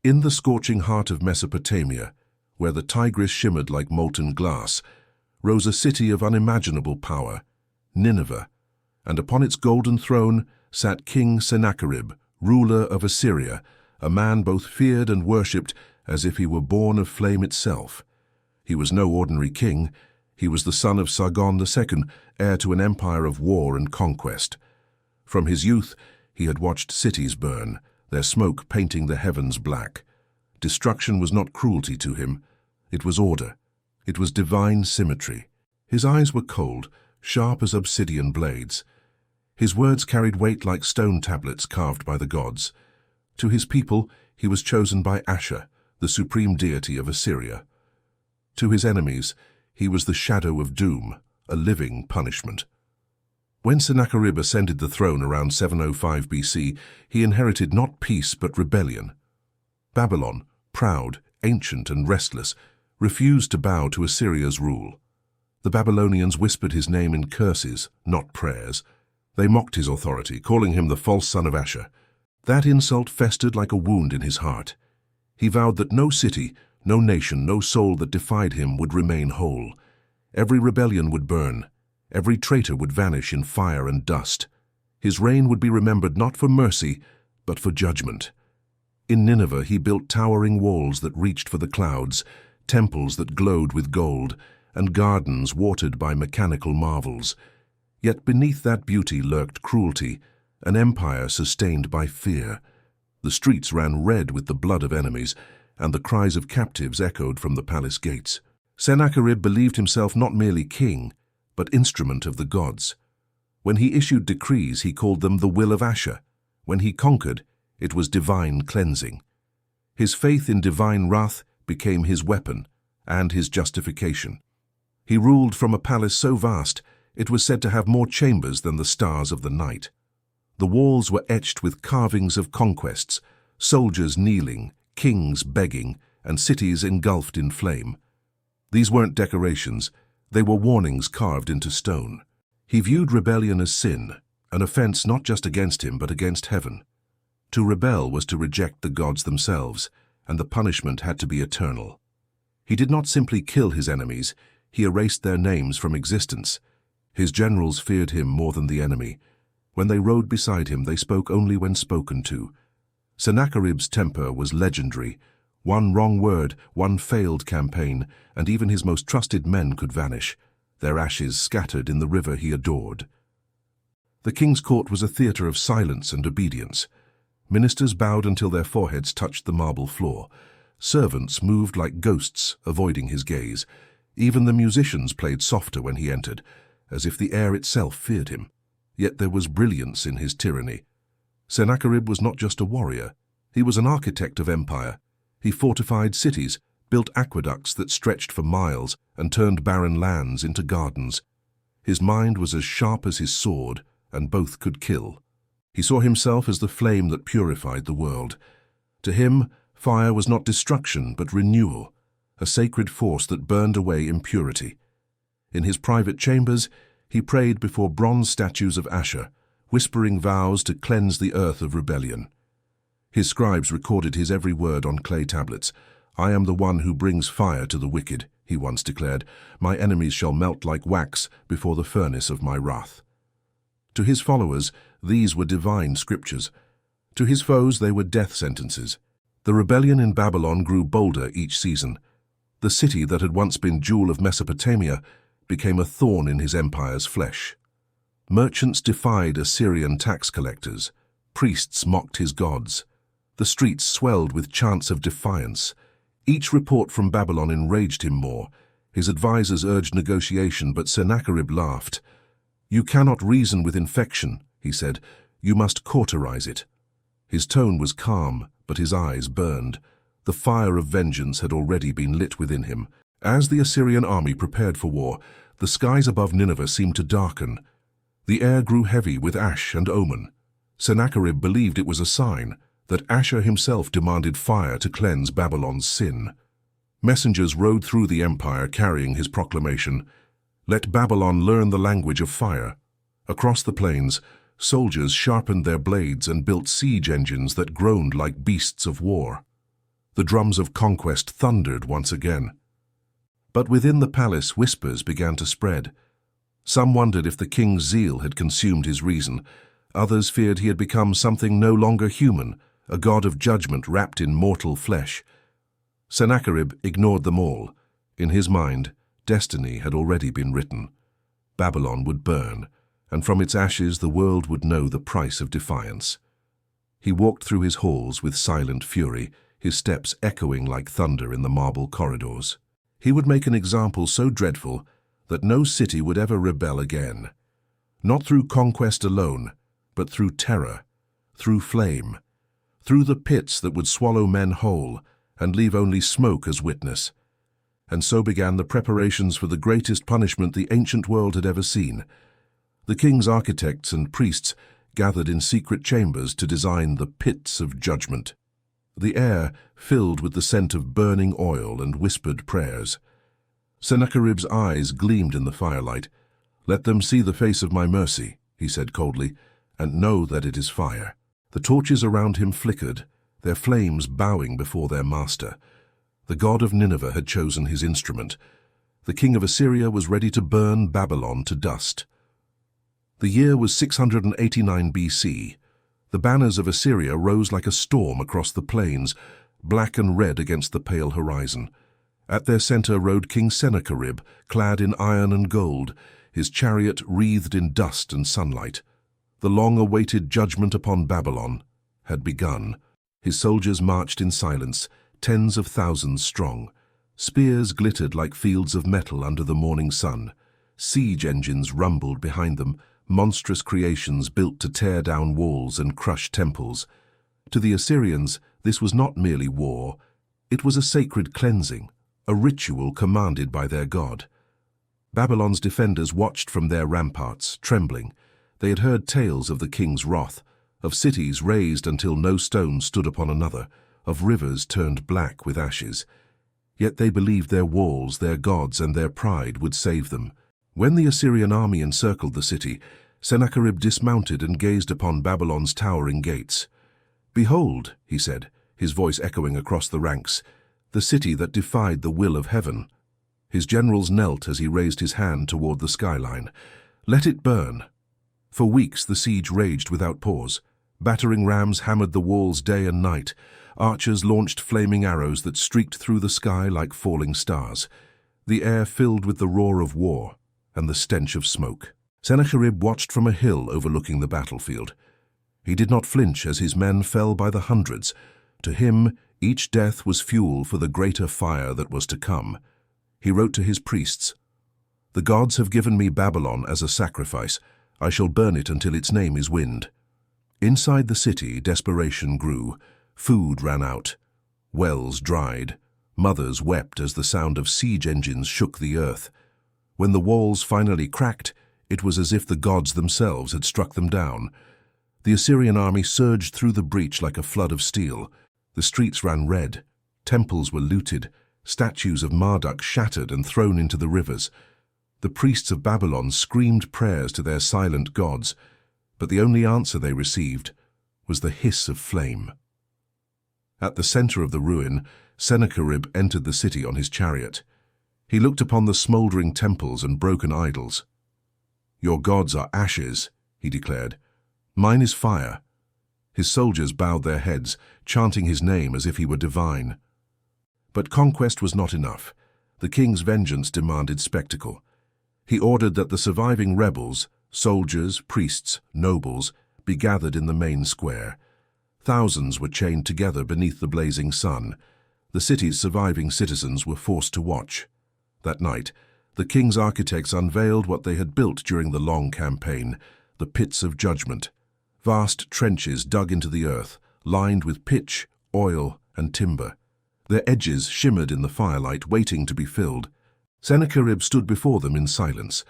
In the scorching heart of Mesopotamia, where the Tigris shimmered like molten glass, rose a city of unimaginable power, Nineveh, and upon its golden throne sat King Sennacherib, ruler of Assyria, a man both feared and worshipped as if he were born of flame itself. He was no ordinary king. He was the son of Sargon II, heir to an empire of war and conquest. From his youth, he had watched cities burn, their smoke painting the heavens black. Destruction was not cruelty to him. It was order. It was divine symmetry. His eyes were cold, sharp as obsidian blades. His words carried weight like stone tablets carved by the gods. To his people, he was chosen by Asher, the supreme deity of Assyria. To his enemies, he was the shadow of doom, a living punishment. When Sennacherib ascended the throne around 705 BC, he inherited not peace but rebellion. Babylon, proud, ancient and restless, refused to bow to Assyria's rule. The Babylonians whispered his name in curses, not prayers. They mocked his authority, calling him the false son of Asher. That insult festered like a wound in his heart. He vowed that no city, no nation, no soul that defied him would remain whole. Every rebellion would burn. Every traitor would vanish in fire and dust. His reign would be remembered not for mercy, but for judgment. In Nineveh he built towering walls that reached for the clouds, temples that glowed with gold, and gardens watered by mechanical marvels. Yet beneath that beauty lurked cruelty, an empire sustained by fear. The streets ran red with the blood of enemies, and the cries of captives echoed from the palace gates. Sennacherib believed himself not merely king, but instrument of the gods. When he issued decrees, he called them the will of Asher. When he conquered, it was divine cleansing. His faith in divine wrath became his weapon and his justification. He ruled from a palace so vast, it was said to have more chambers than the stars of the night. The walls were etched with carvings of conquests, soldiers kneeling, kings begging, and cities engulfed in flame. These weren't decorations, they were warnings carved into stone. He viewed rebellion as sin, an offense not just against him but against heaven. To rebel was to reject the gods themselves, and the punishment had to be eternal. He did not simply kill his enemies, he erased their names from existence. His generals feared him more than the enemy. When they rode beside him, they spoke only when spoken to. Sennacherib's temper was legendary. One wrong word, one failed campaign, and even his most trusted men could vanish, their ashes scattered in the river he adored. The king's court was a theater of silence and obedience. Ministers bowed until their foreheads touched the marble floor. Servants moved like ghosts, avoiding his gaze. Even the musicians played softer when he entered, as if the air itself feared him. Yet there was brilliance in his tyranny. Sennacherib was not just a warrior. He was an architect of empire. He fortified cities, built aqueducts that stretched for miles, and turned barren lands into gardens. His mind was as sharp as his sword, and both could kill. He saw himself as the flame that purified the world. To him, fire was not destruction, but renewal, a sacred force that burned away impurity. In his private chambers, he prayed before bronze statues of Asher, whispering vows to cleanse the earth of rebellion. His scribes recorded his every word on clay tablets. "I am the one who brings fire to the wicked," he once declared. "My enemies shall melt like wax before the furnace of my wrath." To his followers, these were divine scriptures. To his foes, they were death sentences. The rebellion in Babylon grew bolder each season. The city that had once been jewel of Mesopotamia became a thorn in his empire's flesh. Merchants defied Assyrian tax collectors. Priests mocked his gods. The streets swelled with chants of defiance. Each report from Babylon enraged him more. His advisors urged negotiation, but Sennacherib laughed. "You cannot reason with infection," he said. "You must cauterize it." His tone was calm, but his eyes burned. The fire of vengeance had already been lit within him. As the Assyrian army prepared for war, the skies above Nineveh seemed to darken. The air grew heavy with ash and omen. Sennacherib believed it was a sign that Asher himself demanded fire to cleanse Babylon's sin. Messengers rode through the empire carrying his proclamation, "Let Babylon learn the language of fire." Across the plains, soldiers sharpened their blades and built siege engines that groaned like beasts of war. The drums of conquest thundered once again. But within the palace, whispers began to spread. Some wondered if the king's zeal had consumed his reason. Others feared he had become something no longer human, a god of judgment wrapped in mortal flesh. Sennacherib ignored them all. In his mind, destiny had already been written. Babylon would burn, and from its ashes the world would know the price of defiance. He walked through his halls with silent fury, his steps echoing like thunder in the marble corridors. He would make an example so dreadful that no city would ever rebel again. Not through conquest alone, but through terror, through flame, through the pits that would swallow men whole and leave only smoke as witness. And so began the preparations for the greatest punishment the ancient world had ever seen. The king's architects and priests gathered in secret chambers to design the pits of judgment. The air filled with the scent of burning oil and whispered prayers. Sennacherib's eyes gleamed in the firelight. "Let them see the face of my mercy," he said coldly, "and know that it is fire." The torches around him flickered, their flames bowing before their master. The god of Nineveh had chosen his instrument. The king of Assyria was ready to burn Babylon to dust. The year was 689 BC. The banners of Assyria rose like a storm across the plains, black and red against the pale horizon. At their center rode King Sennacherib, clad in iron and gold, his chariot wreathed in dust and sunlight. The long-awaited judgment upon Babylon had begun. His soldiers marched in silence, tens of thousands strong. Spears glittered like fields of metal under the morning sun. Siege engines rumbled behind them, monstrous creations built to tear down walls and crush temples. To the Assyrians, this was not merely war. It was a sacred cleansing, a ritual commanded by their god. Babylon's defenders watched from their ramparts, trembling. They had heard tales of the king's wrath, of cities razed until no stone stood upon another, of rivers turned black with ashes. Yet they believed their walls, their gods, and their pride would save them. When the Assyrian army encircled the city, Sennacherib dismounted and gazed upon Babylon's towering gates. "Behold," he said, his voice echoing across the ranks, "the city that defied the will of heaven." His generals knelt as he raised his hand toward the skyline. "Let it burn." For weeks the siege raged without pause. Battering rams hammered the walls day and night. Archers launched flaming arrows that streaked through the sky like falling stars. The air filled with the roar of war and the stench of smoke. Sennacherib watched from a hill overlooking the battlefield. He did not flinch as his men fell by the hundreds. To him, each death was fuel for the greater fire that was to come. He wrote to his priests, "The gods have given me Babylon as a sacrifice. I shall burn it until its name is wind." Inside the city, desperation grew. Food ran out. Wells dried. Mothers wept as the sound of siege engines shook the earth. When the walls finally cracked, it was as if the gods themselves had struck them down. The Assyrian army surged through the breach like a flood of steel. The streets ran red. Temples were looted. Statues of Marduk shattered and thrown into the rivers. The priests of Babylon screamed prayers to their silent gods, but the only answer they received was the hiss of flame. At the center of the ruin, Sennacherib entered the city on his chariot. He looked upon the smoldering temples and broken idols. "Your gods are ashes," he declared. "Mine is fire." His soldiers bowed their heads, chanting his name as if he were divine. But conquest was not enough. The king's vengeance demanded spectacle. He ordered that the surviving rebels, soldiers, priests, nobles, be gathered in the main square. Thousands were chained together beneath the blazing sun. The city's surviving citizens were forced to watch. That night, the king's architects unveiled what they had built during the long campaign, the pits of judgment. Vast trenches dug into the earth, lined with pitch, oil, and timber. Their edges shimmered in the firelight, waiting to be filled. Sennacherib stood before them in silence.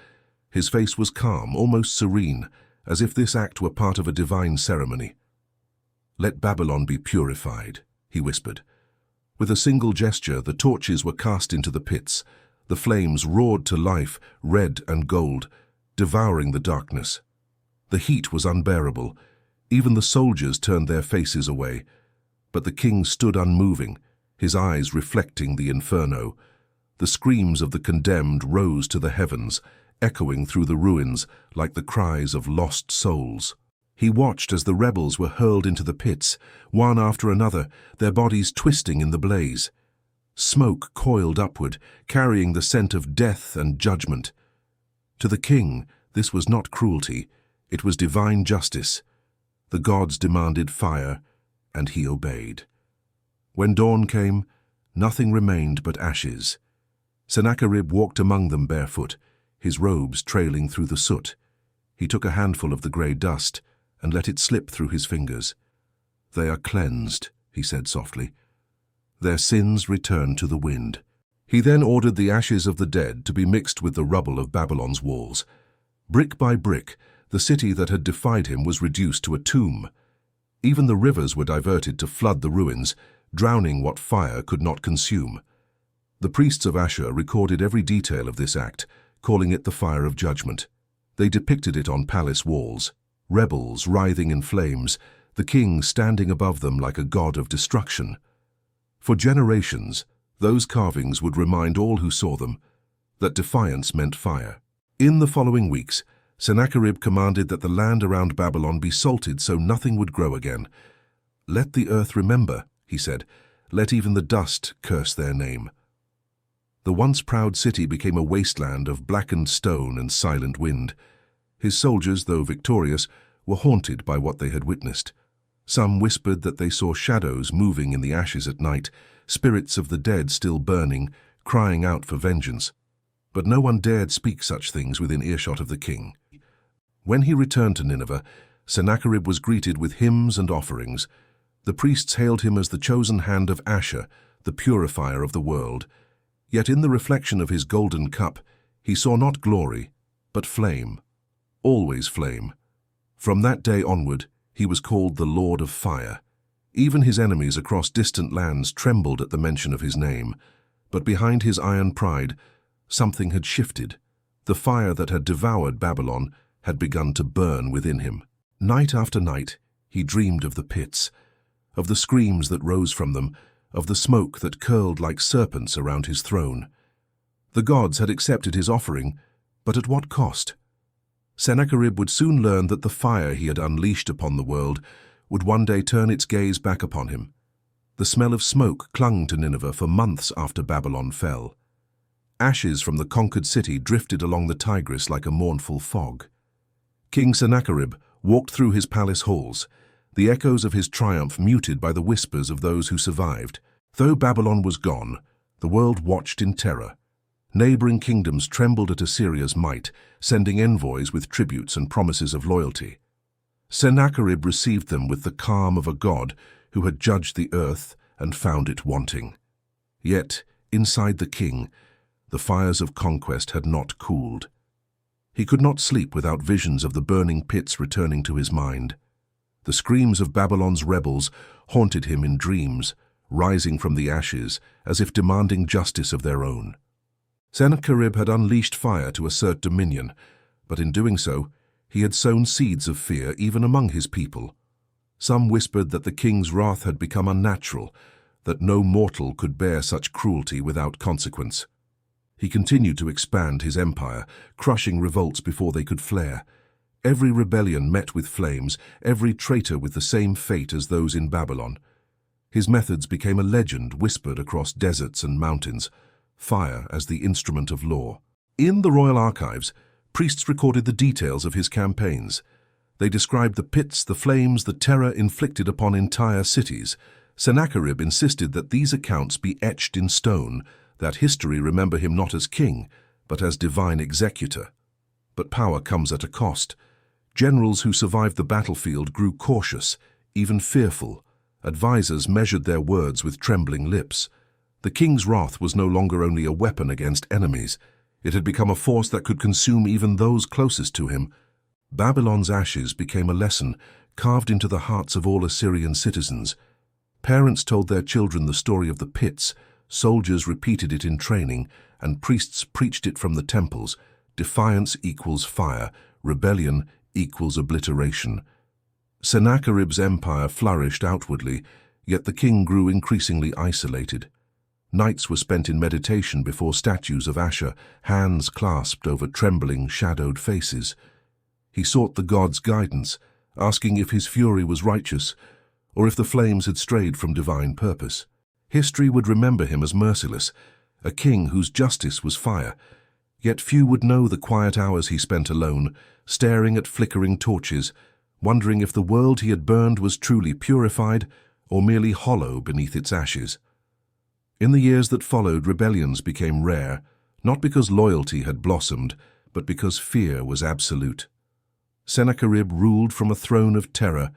His face was calm, almost serene, as if this act were part of a divine ceremony. "Let Babylon be purified," he whispered. With a single gesture, the torches were cast into the pits. The flames roared to life, red and gold, devouring the darkness. The heat was unbearable. Even the soldiers turned their faces away. But the king stood unmoving, his eyes reflecting the inferno. The screams of the condemned rose to the heavens, echoing through the ruins like the cries of lost souls. He watched as the rebels were hurled into the pits, one after another, their bodies twisting in the blaze. Smoke coiled upward, carrying the scent of death and judgment. To the king, this was not cruelty, it was divine justice. The gods demanded fire, and he obeyed. When dawn came, nothing remained but ashes. Sennacherib walked among them barefoot, his robes trailing through the soot. He took a handful of the grey dust and let it slip through his fingers. "They are cleansed," he said softly. "Their sins return to the wind." He then ordered the ashes of the dead to be mixed with the rubble of Babylon's walls. Brick by brick, the city that had defied him was reduced to a tomb. Even the rivers were diverted to flood the ruins, drowning what fire could not consume. The priests of Ashur recorded every detail of this act, calling it the fire of judgment. They depicted it on palace walls, rebels writhing in flames, the king standing above them like a god of destruction. For generations, those carvings would remind all who saw them that defiance meant fire. In the following weeks, Sennacherib commanded that the land around Babylon be salted so nothing would grow again. "Let the earth remember," he said, "let even the dust curse their name." The once proud city became a wasteland of blackened stone and silent wind. His soldiers, though victorious, were haunted by what they had witnessed. Some whispered that they saw shadows moving in the ashes at night, spirits of the dead still burning, crying out for vengeance. But no one dared speak such things within earshot of the king. When he returned to Nineveh, Sennacherib was greeted with hymns and offerings. The priests hailed him as the chosen hand of Ashur, the purifier of the world. Yet in the reflection of his golden cup, he saw not glory, but flame. Always flame. From that day onward, he was called the Lord of Fire. Even his enemies across distant lands trembled at the mention of his name. But behind his iron pride, something had shifted. The fire that had devoured Babylon had begun to burn within him. Night after night, he dreamed of the pits, of the screams that rose from them, of the smoke that curled like serpents around his throne. The gods had accepted his offering, but at what cost? Sennacherib would soon learn that the fire he had unleashed upon the world would one day turn its gaze back upon him. The smell of smoke clung to Nineveh for months after Babylon fell. Ashes from the conquered city drifted along the Tigris like a mournful fog. King Sennacherib walked through his palace halls, the echoes of his triumph muted by the whispers of those who survived. Though Babylon was gone, the world watched in terror. Neighboring kingdoms trembled at Assyria's might, sending envoys with tributes and promises of loyalty. Sennacherib received them with the calm of a god who had judged the earth and found it wanting. Yet, inside the king, the fires of conquest had not cooled. He could not sleep without visions of the burning pits returning to his mind. The screams of Babylon's rebels haunted him in dreams, rising from the ashes as if demanding justice of their own. Sennacherib had unleashed fire to assert dominion, but in doing so, he had sown seeds of fear even among his people. Some whispered that the king's wrath had become unnatural, that no mortal could bear such cruelty without consequence. He continued to expand his empire, crushing revolts before they could flare. Every rebellion met with flames, every traitor with the same fate as those in Babylon. His methods became a legend whispered across deserts and mountains, fire as the instrument of law. In the royal archives, priests recorded the details of his campaigns. They described the pits, the flames, the terror inflicted upon entire cities. Sennacherib insisted that these accounts be etched in stone, that history remember him not as king, but as divine executor. But power comes at a cost. Generals who survived the battlefield grew cautious, even fearful. Advisors measured their words with trembling lips. The king's wrath was no longer only a weapon against enemies. It had become a force that could consume even those closest to him. Babylon's ashes became a lesson carved into the hearts of all Assyrian citizens. Parents told their children the story of the pits, soldiers repeated it in training, and priests preached it from the temples. Defiance equals fire, rebellion equals obliteration. Sennacherib's empire flourished outwardly, Yet the king grew increasingly isolated. Nights were spent in meditation before statues of Asher, hands clasped over trembling, shadowed faces. He sought the gods' guidance, asking if his fury was righteous, or if the flames had strayed from divine purpose. History would remember him as merciless, a king whose justice was fire. Yet few would know the quiet hours he spent alone, staring at flickering torches, wondering if the world he had burned was truly purified or merely hollow beneath its ashes. In the years that followed, rebellions became rare, not because loyalty had blossomed, but because fear was absolute. Sennacherib ruled from a throne of terror,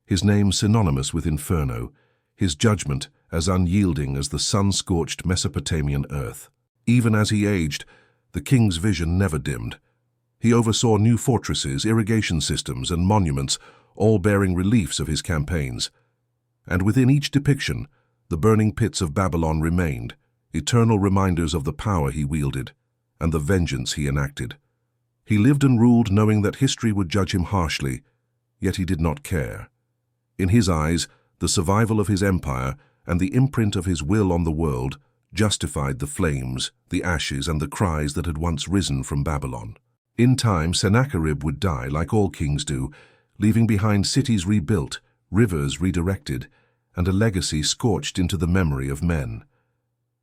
his name synonymous with inferno, his judgment as unyielding as the sun-scorched Mesopotamian earth. Even as he aged, the king's vision never dimmed. He oversaw new fortresses, irrigation systems, and monuments, all bearing reliefs of his campaigns. And within each depiction, the burning pits of Babylon remained, eternal reminders of the power he wielded and the vengeance he enacted. He lived and ruled knowing that history would judge him harshly, yet he did not care. In his eyes, the survival of his empire and the imprint of his will on the world justified the flames, the ashes, and the cries that had once risen from Babylon. In time, Sennacherib would die, like all kings do, leaving behind cities rebuilt, rivers redirected, and a legacy scorched into the memory of men.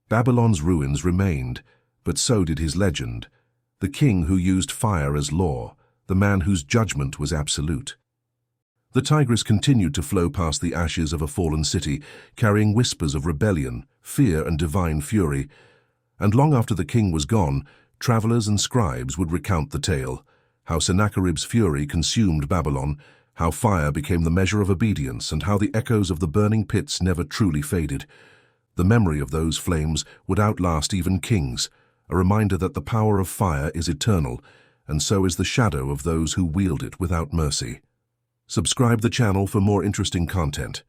Babylon's ruins remained, but so did his legend, the king who used fire as law, the man whose judgment was absolute. The Tigris continued to flow past the ashes of a fallen city, carrying whispers of rebellion, fear, and divine fury. And long after the king was gone, travelers and scribes would recount the tale, how Sennacherib's fury consumed Babylon, how fire became the measure of obedience, and how the echoes of the burning pits never truly faded. The memory of those flames would outlast even kings, a reminder that the power of fire is eternal, and so is the shadow of those who wield it without mercy. Subscribe the channel for more interesting content.